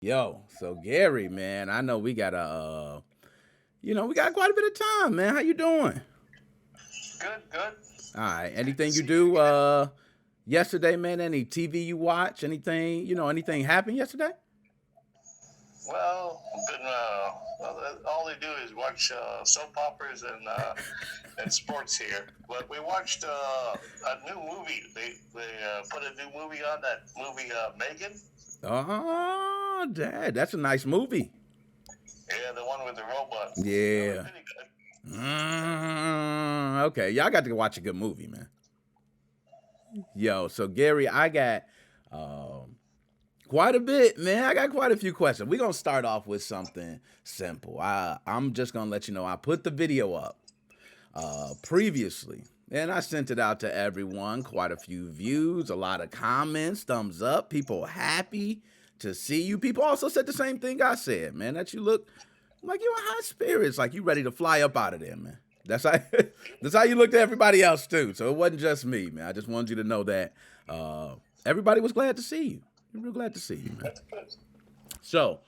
Yo, so Gary, man, I know we got we got quite a bit of time, man. How you doing? Good, good. All right. Anything you See you do again. yesterday, man? Any TV you watch? Anything, anything happened yesterday? Well, been, all they do is watch soap operas and sports here. But we watched a new movie. They put a new movie on, that movie Megan. Oh, dad, that's a nice movie. Yeah, the one with the robot. That was Yeah. pretty good. Okay, y'all got to watch a good movie, man. Yo, so Gary, I got um quite a bit, man. I got quite a few questions. We're gonna start off with something simple. I'm just gonna let you know I put the video up previously, and I sent it out to everyone. Quite a few views, a lot of comments, thumbs up. People happy to see you. People also said the same thing I said, man. That you look like you in high spirits, like you ready to fly up out of there, man. That's how that's how you look to everybody else too. So it wasn't just me, man. I just wanted you to know that everybody was glad to see you. We're real glad to see you, man. That's good. So,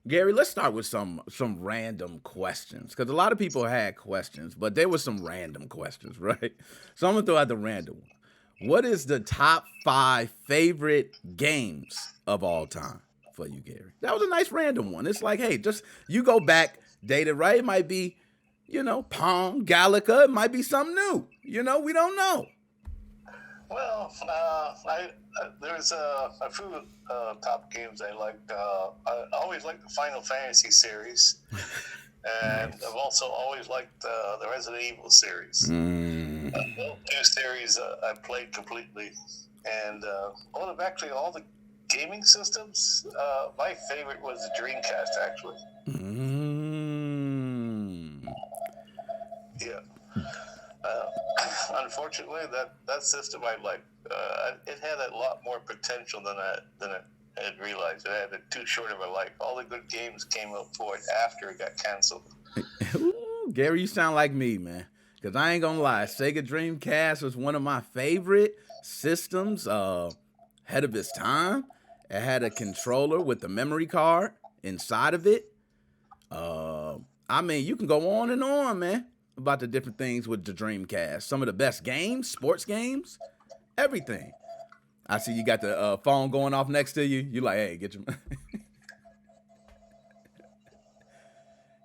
Gary, let's start with some random questions because a lot of people had questions, but there were some random questions, right? So I'm gonna throw out the random one. What is the top five favorite games of all time for you, Gary? That was a nice random one. It's like, hey, just you go back, date it right. It might be, Pong, Galaga. It might be something new. We don't know. Well, there's a few top games I liked. I always liked the Final Fantasy series, and I've Nice. also always liked the Resident Evil series. Mm. Those two series I played completely, and actually all the gaming systems. My favorite was the Dreamcast, actually. Mm. Yeah. Uh, Unfortunately, that system I liked. It had a lot more potential than I had realized. It had too short of a life. All the good games came out for it after it got canceled. Ooh, Gary, you sound like me, man. Because I ain't gonna lie, Sega Dreamcast was one of my favorite systems ahead of its time. It had a controller with the memory card inside of it. Uh, I mean, you can go on and on, man, about the different things with the Dreamcast. Some of the best games, sports games, everything. I see you got the phone going off next to you. You like, hey, get your.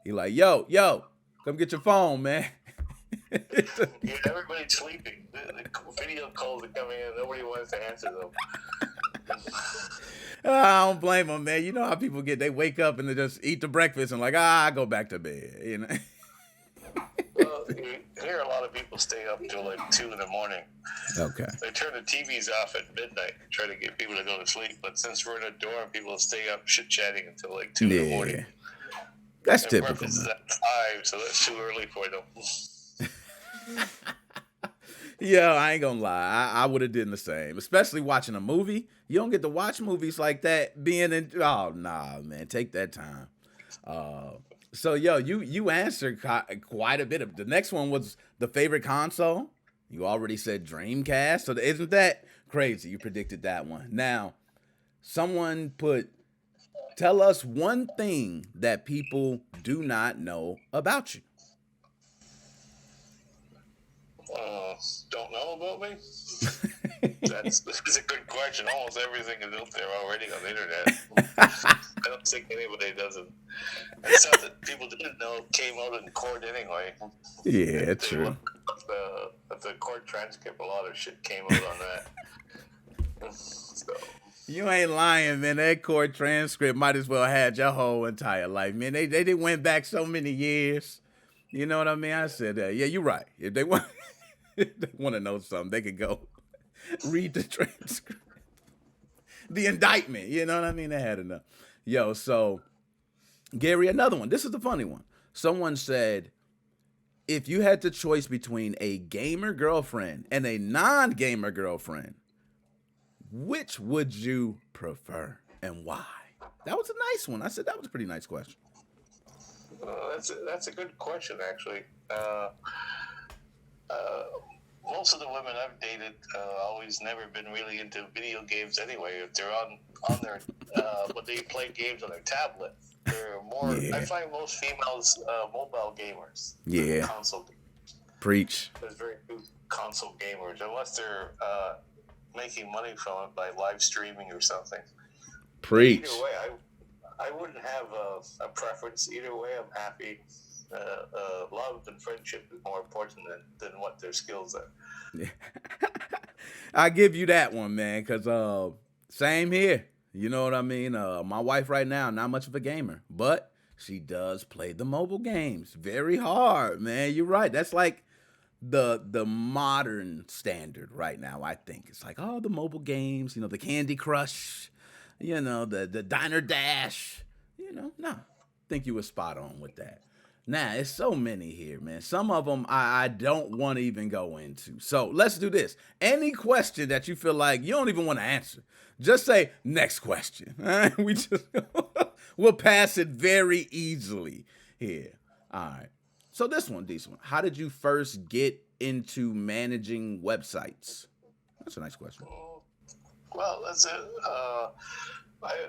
He like, yo, come get your phone, man. Yeah, everybody's sleeping. The video calls are coming in. Nobody wants to answer them. I don't blame them, man. You know how people get, they wake up and they just eat the breakfast and like, I go back to bed. Well, you hear a lot of people stay up till like 2 in the morning. Okay. They turn the TVs off at midnight, try to get people to go to sleep. But since we're in a dorm, people stay up chit chatting until like 2 in the morning. Yeah. That's And typical, breakfast is man. at 5, so that's too early for them. Yeah, I ain't gonna lie. I would have done the same, especially watching a movie. You don't get to watch movies like that being in. Oh, nah, man. Take that time. Uh, so, yo, you answered quite a bit of. The next one was the favorite console. You already said Dreamcast. So, isn't that crazy? You predicted that one. Now, someone put, tell us one thing that people do not know about you. Uh, don't know about me? That's a good question. Almost everything is out there already on the internet. I don't think anybody doesn't. And stuff that people didn't know came out in court anyway. Yeah, If they true. look at the court transcript, a lot of shit came out on that. So, You ain't lying, man. That court transcript might as well had your whole entire life, man. They did went back so many years. You know what I mean? I said that. Yeah, you're right. If they want, if they want to know something, they could go read the transcript, the indictment. You know what I mean? They had enough. Yo, so Gary, another one. This is the funny one. Someone said, if you had the choice between a gamer girlfriend and a non-gamer girlfriend, which would you prefer and why? That was a nice one. I said that was a pretty nice question. that's a good question, actually. Uh, most of the women I've dated always never been really into video games anyway. If they're on their but they play games on their tablet. They're more. I Yeah. find most females mobile gamers than Yeah. console. Preach. There's very few console gamers unless they're making money from it by live streaming or something. Preach. Either way, I wouldn't have a preference. Either way, I'm happy. Love and friendship is more important than what their skills are. Yeah. I give you that one, man, because same here. You know what I mean? My wife right now, not much of a gamer, but she does play the mobile games very hard, man. You're right. That's like the modern standard right now, I think. It's like, oh, the mobile games, the Candy Crush, the Diner Dash. No. I think you were spot on with that. Nah, it's so many here, man. Some of them I don't want to even go into. So let's do this. Any question that you feel like you don't even want to answer, just say next question. All right? We'll pass it very easily here. All right. So this one, decent one. How did you first get into managing websites? That's a nice question. Well, that's it.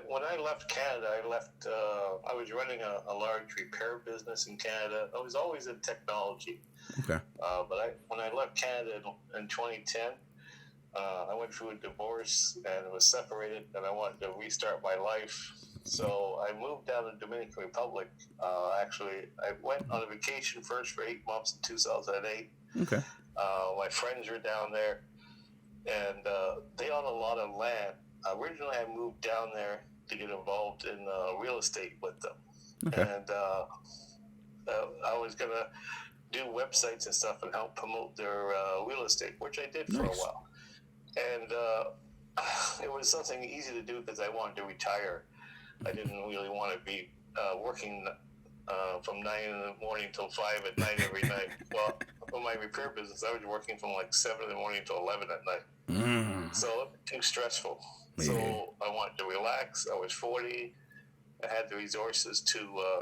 When I left Canada, I was running a large repair business in Canada. I was always in technology. Okay. But when I left Canada in 2010, I went through a divorce and was separated, and I wanted to restart my life. So I moved down to Dominican Republic. Actually, I went on a vacation first for 8 months in 2008. Okay. My friends were down there, and they own a lot of land. Originally, I moved down there to get involved in real estate with them. Okay. And I was going to do websites and stuff and help promote their real estate, which I did for a while. And it was something easy to do because I wanted to retire. I didn't really want to be working from 9 in the morning till 5 at night every night. Well, for my repair business, I was working from like 7 in the morning till 11 at night. So it was too stressful. Yeah. So I wanted to relax. I was 40. I had the resources to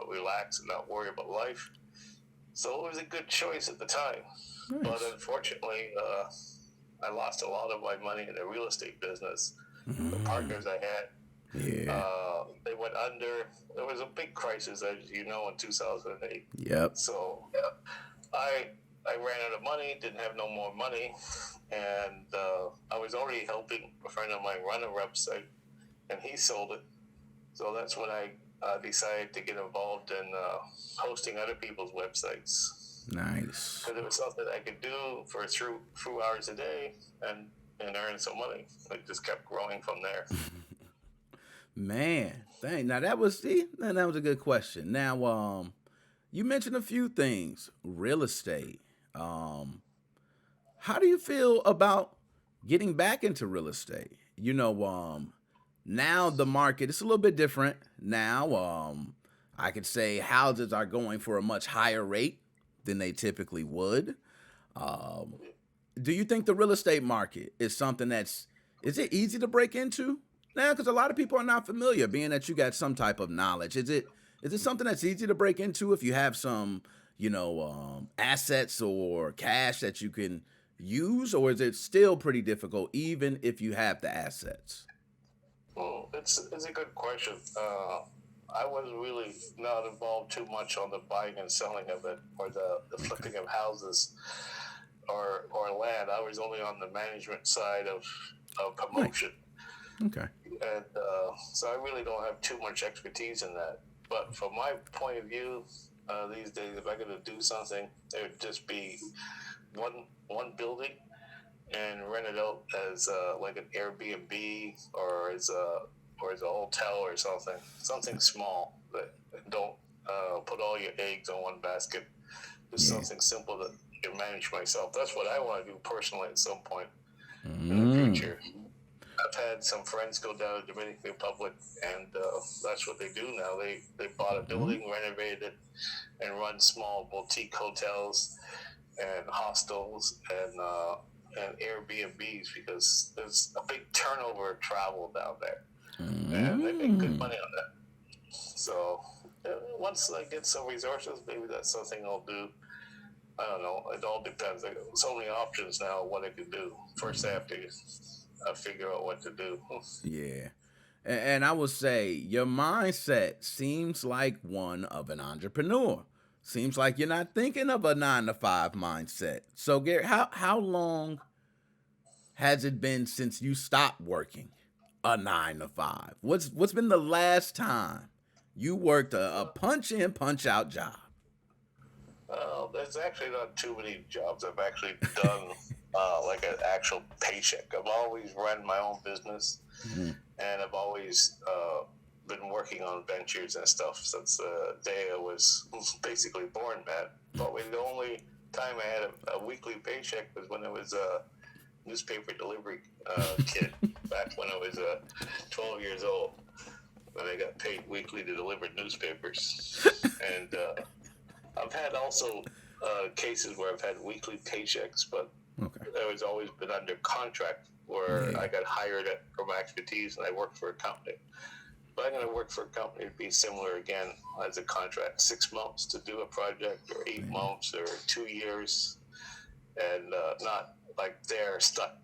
relax and not worry about life. So it was a good choice at the time. Nice. But unfortunately, I lost a lot of my money in the real estate business. The partners I had, they went under. There was a big crisis, as you know, in 2008. Yep. So I ran out of money, didn't have no more money, and I was already helping a friend of mine run a website, and he sold it. So that's when I decided to get involved in hosting other people's websites. Nice. Because it was something I could do for a few hours a day and earn some money. It just kept growing from there. Man, dang. Now that was a good question. Now, you mentioned a few things. Real estate. How do you feel about getting back into real estate? Now the market is a little bit different. Now, I could say houses are going for a much higher rate than they typically would. Do you think the real estate market is something is it easy to break into now? Because a lot of people are not familiar, being that you got some type of knowledge. Is it something that's easy to break into if you have some, assets or cash that you can use, or is it still pretty difficult even if you have the assets? Well, it's a good question. I was really not involved too much on the buying and selling of it, or the flipping of houses or land. I was only on the management side of promotion. Okay. And so I really don't have too much expertise in that. But from my point of view, these days, if I got to do something, it would just be one building and rent it out as like an Airbnb or as a hotel or something small. That don't put all your eggs in one basket. Just something simple that I can manage myself. That's what I want to do personally at some point in the future. I've had some friends go down to the Dominican Republic, and that's what they do now. They bought a building, renovated it, and run small boutique hotels and hostels and Airbnbs, because there's a big turnover of travel down there, and they make good money on that. So once I get some resources, maybe that's something I'll do. I don't know. It all depends. Like, so many options now. What I can do. First, I have to figure out what to do. Yeah. And I would say your mindset seems like one of an entrepreneur. Seems like you're not thinking of a 9 to 5 mindset. So Gary, how long has it been since you stopped working a 9 to 5? What's been the last time you worked a punch in, punch out job? There's actually not too many jobs I've actually done like an actual paycheck. I've always run my own business, and I've always been working on ventures and stuff since the day I was basically born, man. But the only time I had a weekly paycheck was when I was a newspaper delivery kid, back when I was 12 years old, when I got paid weekly to deliver newspapers. And I've had also cases where I've had weekly paychecks, but I was always been under contract where I got hired for my expertise and I worked for a company. But I'm going to work for a company to be similar again as a contract, 6 months to do a project, or 8 months, or 2 years, and not like they're stuck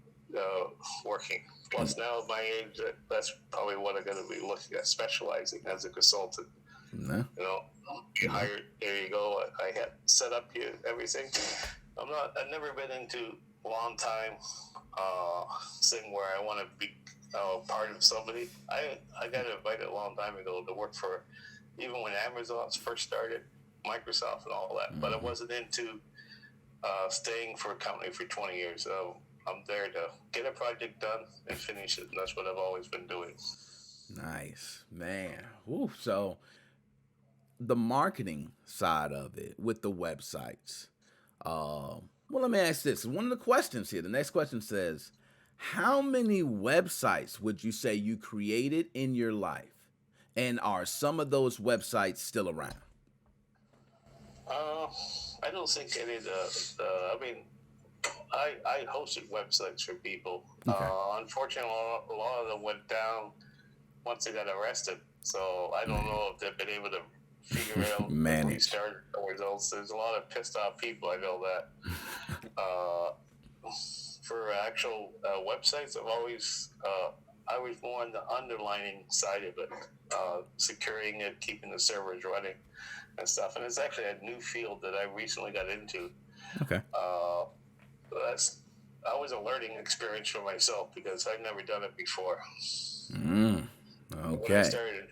working. Plus, now at my age, that's probably what I'm going to be looking at, specializing as a consultant. No. You know, you hired, there you go. I had set up you everything. I've never been into long time thing where I want to be part of somebody. I got invited a long time ago to work for, even when Amazon first started, Microsoft and all that. But I wasn't into staying for a company for 20 years. So I'm there to get a project done and finish it. And that's what I've always been doing. Nice, man. Woo. So the marketing side of it with the websites. Well, let me ask this. One of the questions here, the next question says, how many websites would you say you created in your life? And are some of those websites still around? I don't think any of I mean, I hosted websites for people. Okay. Unfortunately, a lot of them went down once they got arrested. So I don't know if they've been able to figure out restart results. There's a lot of pissed off people. I know that. For actual websites, I was more on the underlining side of it, securing it, keeping the servers running, and stuff. And it's actually a new field that I recently got into. Okay. That was a learning experience for myself because I'd never done it before. Okay. When I started,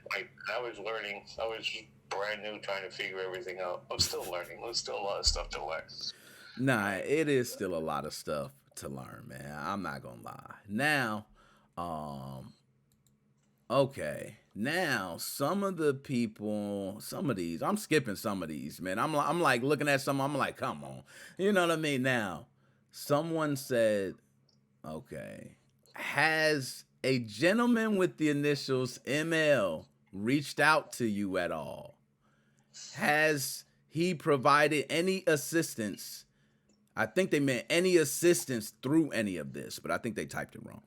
I was learning. I was brand new, trying to figure everything out. I'm still learning. There's still a lot of stuff to learn. Nah, it is still a lot of stuff to learn, man. I'm not gonna lie. Now, okay. Now, some of these, I'm skipping some of these, man. I'm like looking at some, I'm like, come on. You know what I mean? Now, someone said, okay, has a gentleman with the initials ML reached out to you at all? Has he provided any assistance? I think they meant any assistance through any of this, but I think they typed it wrong.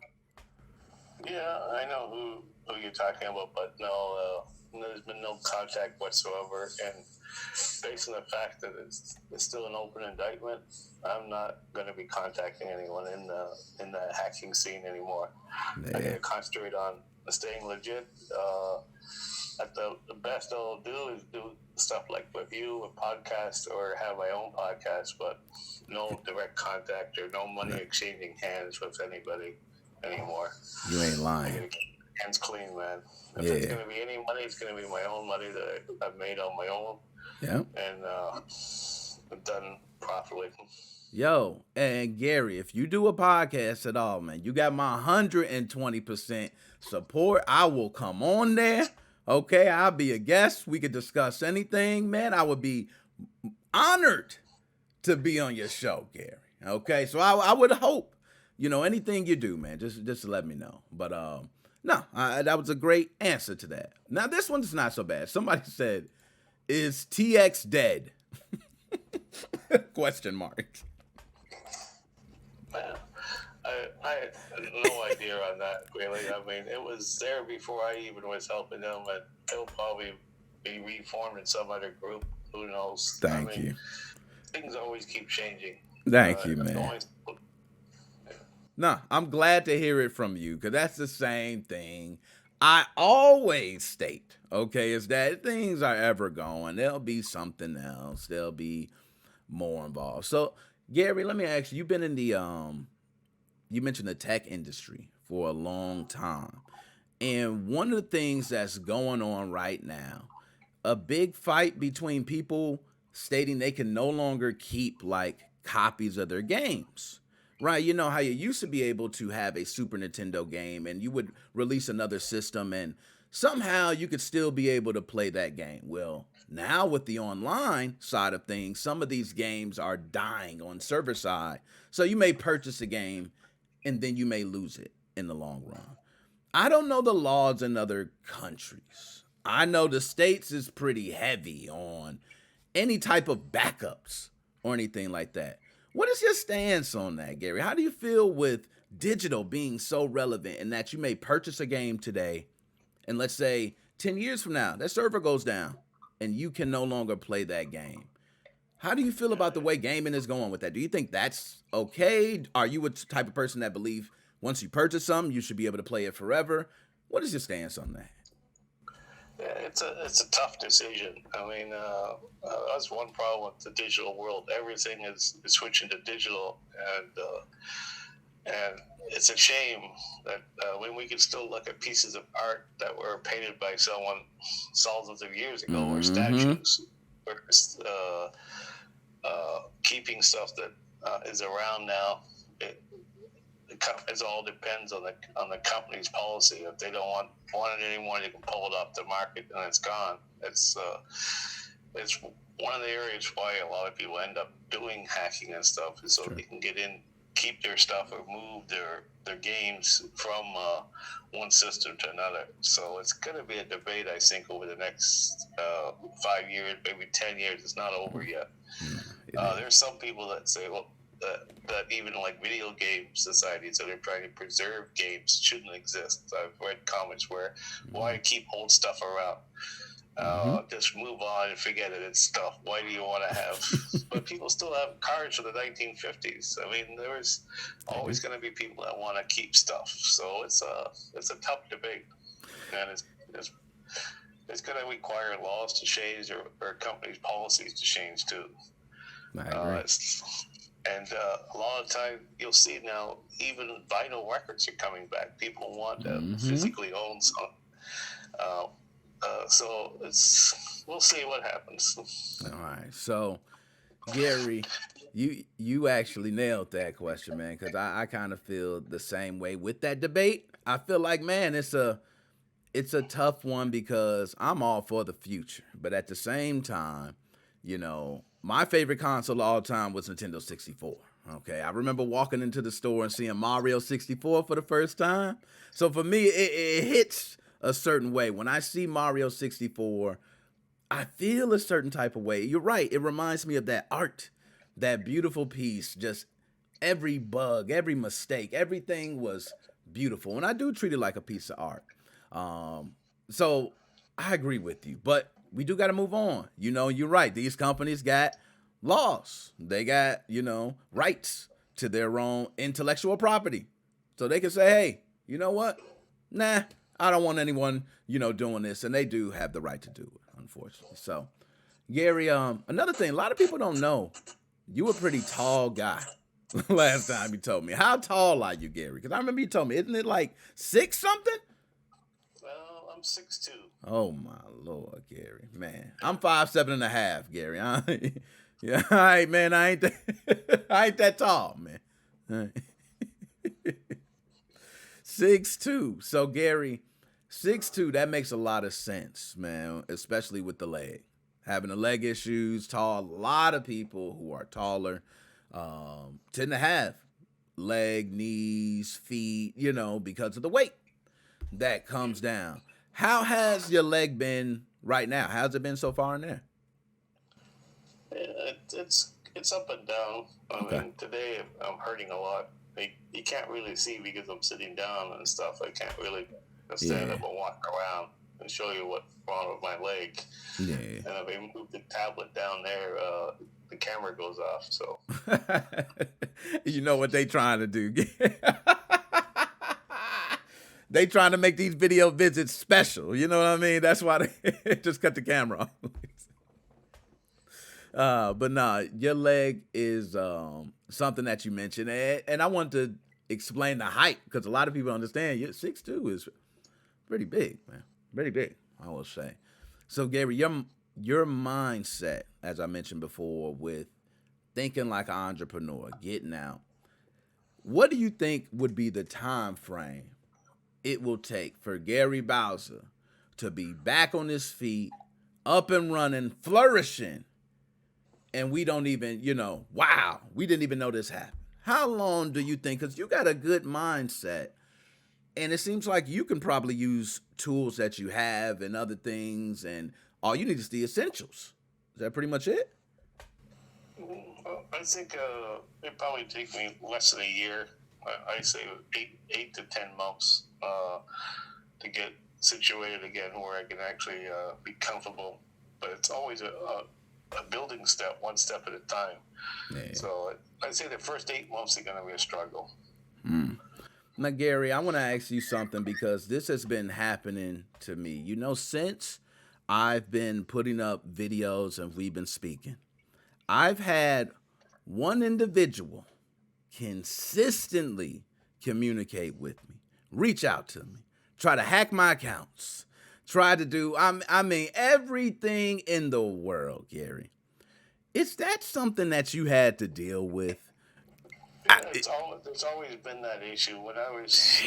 Yeah, I know who you're talking about, but no, there's been no contact whatsoever. And based on the fact that it's still an open indictment, I'm not going to be contacting anyone in the hacking scene anymore. Yeah. I'm going to concentrate on staying legit. The best I'll do is do stuff like with you, a podcast, or have my own podcast, but no direct contact or no money exchanging hands with anybody anymore. You ain't lying. I gotta keep hands clean, man. If it's going to be any money, it's going to be my own money that I've made on my own. Yeah. And done properly. Yo, and Gary, if you do a podcast at all, man, you got my 120% support. I will come on there. Okay, I'll be a guest. We could discuss anything, man. I would be honored to be on your show, Gary. Okay, so I would hope, anything you do, man, just let me know. But no, that was a great answer to that. Now, this one's not so bad. Somebody said, is TX dead? Question mark. Man, I had no idea on that, really. I mean, it was there before I even was helping them, and it'll probably be reformed in some other group. Who knows? Thank you. things always keep changing. Thank you, It's man. always, No, I'm glad to hear it from you because that's the same thing I always state. Okay, is that if things are ever going, there'll be something else. There'll be more involved. So, Gary, let me ask you. You've been in the you mentioned the tech industry for a long time, and one of the things that's going on right now, a big fight between people stating they can no longer keep like copies of their games. Right, you know how you used to be able to have a Super Nintendo game and you would release another system and somehow you could still be able to play that game. Well, now with the online side of things, some of these games are dying on server side. So you may purchase a game and then you may lose it in the long run. I don't know the laws in other countries. I know the states is pretty heavy on any type of backups or anything like that. What is your stance on that, Gary? How do you feel with digital being so relevant and that you may purchase a game today and let's say 10 years from now, that server goes down and you can no longer play that game? How do you feel about the way gaming is going with that? Do you think that's okay? Are you a type of person that believe once you purchase something, you should be able to play it forever? What is your stance on that? yeah, it's a tough decision. I mean, that's one problem with the digital world. Everything is switching to digital, and it's a shame that when we can still look at pieces of art that were painted by someone thousands of years ago, or Mm-hmm. statues, or keeping stuff that is around now. It, it all depends on the company's policy. If they don't want it anymore, they can pull it off the market and it's gone. It's one of the areas why a lot of people end up doing hacking and stuff is so Sure. they can get in, keep their stuff, or move their games from one system to another. So it's going to be a debate, I think, over the next 5 years, maybe 10 years. It's not over yet. There's some people that say, well, that even like video game societies that are trying to preserve games shouldn't exist. I've read comments where, why keep old stuff around? Just move on and forget it. It's stuff. Why do you want to have? But people still have cards from the 1950s. I mean, there's always going to be people that want to keep stuff. So it's a tough debate, and it's going to require laws to change or companies' policies to change too. I agree. And a lot of time you'll see now even vinyl records are coming back. People want to physically own some. So we'll see what happens. All right. So, Gary, you actually nailed that question, man, because I kind of feel the same way with that debate. I feel like, man, it's a tough one because I'm all for the future, but at the same time, my favorite console of all time was Nintendo 64. Okay, I remember walking into the store and seeing Mario 64 for the first time. So for me, it hits a certain way. When I see Mario 64, I feel a certain type of way. You're right. It reminds me of that art, that beautiful piece. Just every bug, every mistake, everything was beautiful. And I do treat it like a piece of art. So I agree with you, but we do got to move on. You're right. These companies got laws. They got, rights to their own intellectual property. So they can say, hey, you know what? Nah, I don't want anyone, doing this. And they do have the right to do it, unfortunately. So, Gary, another thing, a lot of people don't know you a pretty tall guy. Last time you told me. How tall are you, Gary? Because I remember you told me, isn't it like 6 something? Well, I'm 6'2". Oh my Lord, Gary, man, I'm 5'7.5", Gary. Yeah, all right, man, I ain't that, I ain't that tall, man. 6'2". So Gary, 6'2", that makes a lot of sense, man, especially with the leg. Having the leg issues, tall. A lot of people who are taller tend to have leg, knees, feet, because of the weight that comes down. How has your leg been right now? How's it been so far in there? It's up and down. I Okay. mean, today I'm hurting a lot. You can't really see because I'm sitting down and stuff. I can't really stand Yeah. up and walk around and show you what's wrong with my leg. Yeah. And if I move the tablet down there, the camera goes off. So You know what they trying to do? They trying to make these video visits special. You know what I mean? That's why they just cut the camera off. But nah, your leg is something that you mentioned, and I want to explain the height because a lot of people understand. 6'2" is pretty big, man. Pretty big, I will say. So Gary, your mindset, as I mentioned before, with thinking like an entrepreneur, getting out. What do you think would be the time frame it will take for Gary Bowser to be back on his feet, up and running, flourishing, and we don't even, wow, we didn't even know this happened? How long do you think? Because you got a good mindset, and it seems like you can probably use tools that you have and other things, and all you need is the essentials. Is that pretty much it? well, I think it probably take me less than a year. I say 8 to 10 months to get situated again where I can actually be comfortable. But it's always a building step, one step at a time. Yeah. So I'd say the first 8 months are going to be a struggle. Now, Gary, I want to ask you something because this has been happening to me. Since I've been putting up videos and we've been speaking, I've had one individual consistently communicate with me, reach out to me, try to hack my accounts, try to do, I mean, everything in the world, Gary. Is that something that you had to deal with? There's always been that issue. When I was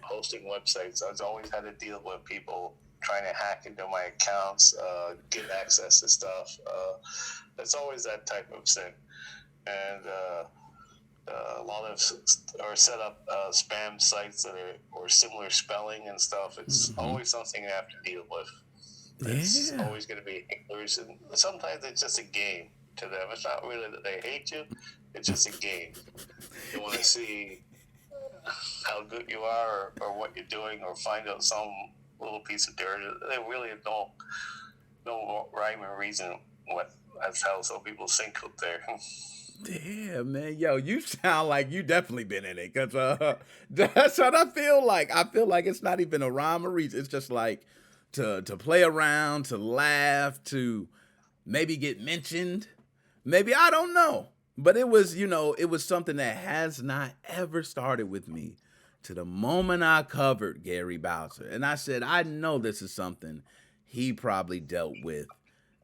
hosting websites, I've always had to deal with people trying to hack into my accounts, get access to stuff. It's always that type of thing. And a lot of are set up spam sites that are or similar spelling and stuff. It's always something you have to deal with. It's always going to be hecklers, and sometimes it's just a game to them. It's not really that they hate you. It's just a game. They want to see how good you are or what you're doing or find out some little piece of dirt. They really don't no rhyme or reason what that's how some people think out there. Yeah, man. Yo, you sound like you definitely been in it. Because that's what I feel like. I feel like it's not even a rhyme or reason. It's just like to play around, to laugh, to maybe get mentioned. Maybe, I don't know. But it was, it was something that has not ever started with me to the moment I covered Gary Bowser. And I said, I know this is something he probably dealt with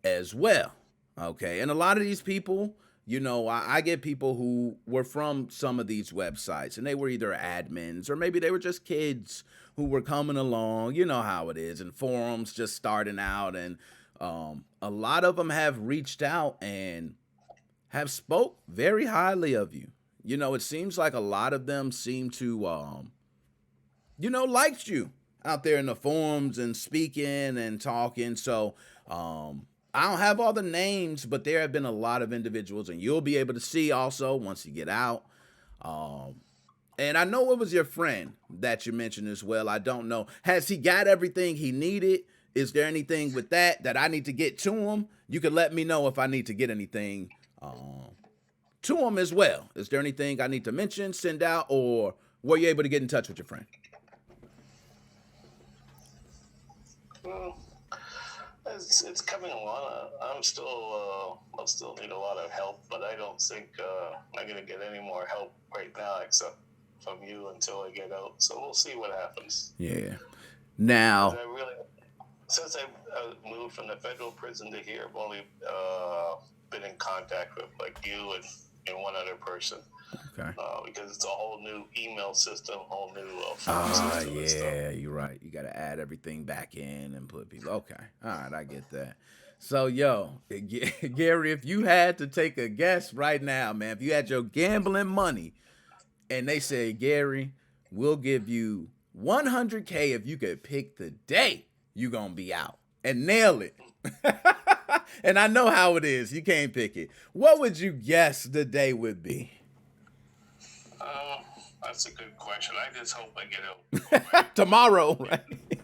as well. Okay. And a lot of these people, I get people who were from some of these websites and they were either admins or maybe they were just kids who were coming along. You know how it is, and forums just starting out. And a lot of them have reached out and have spoke very highly of you. It seems like a lot of them seem to, liked you out there in the forums and speaking and talking. So I don't have all the names, but there have been a lot of individuals, and you'll be able to see also once you get out. And I know it was your friend that you mentioned as well. I don't know. Has he got everything he needed? Is there anything with that I need to get to him? You can let me know if I need to get anything to him as well. Is there anything I need to mention, send out, or were you able to get in touch with your friend? Well, it's coming along. I'll still need a lot of help, but I don't think I'm going to get any more help right now except from you until I get out. So we'll see what happens. Yeah. Now, since I moved from the federal prison to here, I've only been in contact with like you and one other person. Okay. Because it's a whole new email system, whole new phone system. Yeah, you're right. You got to add everything back in and put people. Okay. All right, I get that. So, Gary, if you had to take a guess right now, man, if you had your gambling money and they say, Gary, we'll give you $100K if you could pick the day you're going to be out and nail it. And I know how it is. You can't pick it. What would you guess the day would be? That's a good question. I just hope I get out tomorrow, right?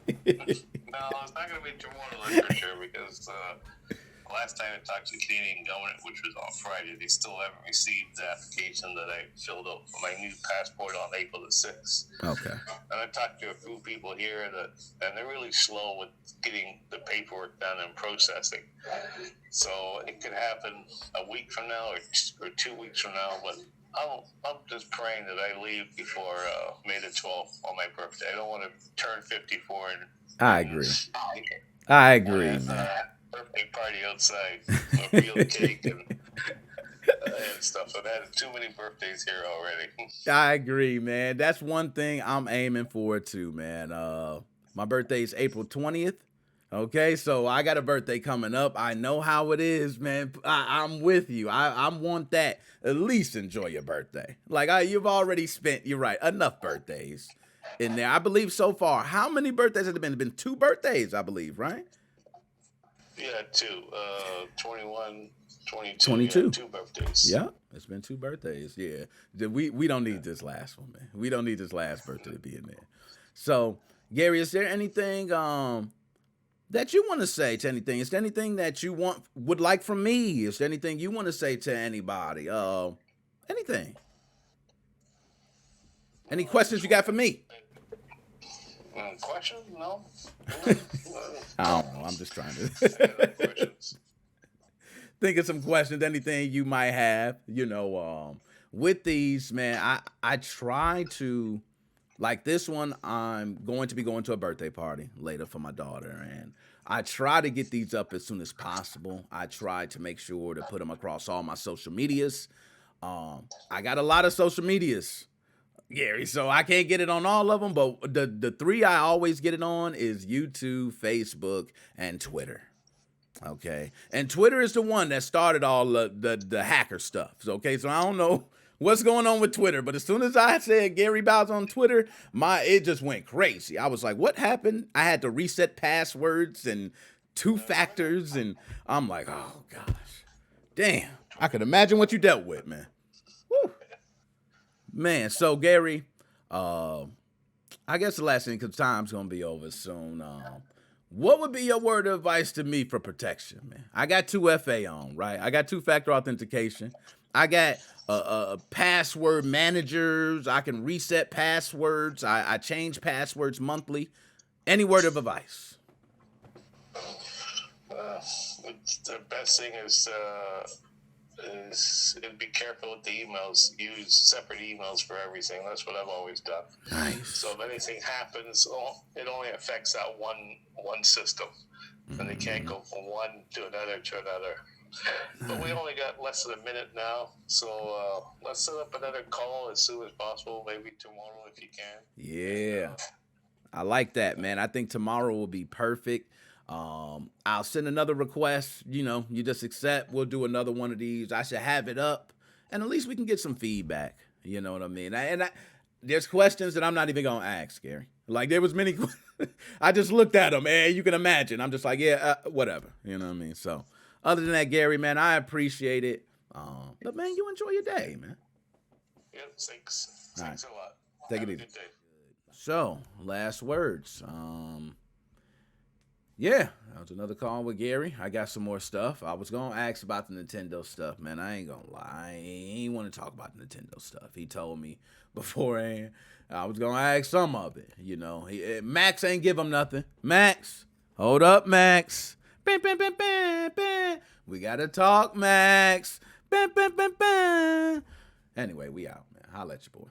No, it's not going to be tomorrow, that's for sure, because last time I talked to the Canadian government, which was on Friday, they still haven't received the application that I filled out for my new passport on April the 6th. Okay. And I talked to a few people here and they're really slow with getting the paperwork done and processing. So it could happen a week from now or 2 weeks from now, but I'm just praying that I leave before May the 12th on my birthday. I don't want to turn 54 and I agree. I agree, man. Birthday party outside, a real cake and stuff. I've had too many birthdays here already. I agree, man. That's one thing I'm aiming for too, man. My birthday is April 20th. Okay, so I got a birthday coming up. I know how it is, man. I'm with you. I want that. At least enjoy your birthday. Like you've already spent, you're right, enough birthdays in there. I believe so far. How many birthdays have there been? It's been 2 birthdays, I believe, right? Yeah, 2. 21, 22. 22. Yeah, 2 birthdays. Yeah, it's been 2 birthdays. Yeah, we don't need this last one, man. We don't need this last birthday to be in there. So, Gary, is there anything that you want to say to anything? Is there anything that you would like from me? Is there anything you want to say to anybody? Anything? Any questions you got for me? Questions? No. I don't know. I'm just trying to think of some questions. Anything you might have, with these, man. I try to, like this one. I'm going to be going to a birthday party later for my daughter, and I try to get these up as soon as possible. I try to make sure to put them across all my social medias. I got a lot of social medias, Gary, so I can't get it on all of them, but the 3 I always get it on is YouTube, Facebook, and Twitter. Okay, and Twitter is the one that started all the hacker stuff. Okay, so I don't know what's going on with Twitter, but as soon as I said Gary Bowles on Twitter, it just went crazy. I was like, what happened? I had to reset passwords and 2 factors, and I'm like, oh gosh, damn! I could imagine what you dealt with, man. Woo. Man, so Gary, I guess the last thing, because time's gonna be over soon. What would be your word of advice to me for protection, man? I got 2FA on, right? I got 2-factor authentication. I got password managers. I can reset passwords. I change passwords monthly. Any word of advice? The best thing is be careful with the emails. Use separate emails for everything. That's what I've always done. Nice. So if anything happens, it only affects that one system, and they can't go from one to another to another. But we only got less than a minute now, so let's set up another call as soon as possible. Maybe tomorrow if you can. Yeah, I like that, man. I think tomorrow will be perfect. I'll send another request. You just accept. We'll do another one of these. I should have it up, and at least we can get some feedback. You know what I mean? There's questions that I'm not even gonna ask, Gary. Like there was many. I just looked at them, man. You can imagine. I'm just like, yeah, whatever. You know what I mean? So, other than that, Gary, man, I appreciate it. But man, you enjoy your day, man. Yep, thanks. Thanks a lot. Take it easy. Good day. So, last words. Yeah, that was another call with Gary. I got some more stuff. I was going to ask about the Nintendo stuff, man. I ain't going to lie. I ain't want to talk about the Nintendo stuff. He told me beforehand I was going to ask some of it. Max ain't give him nothing. Max, hold up, Max. We got to talk, Max. Anyway, we out, man. Holla at your boy.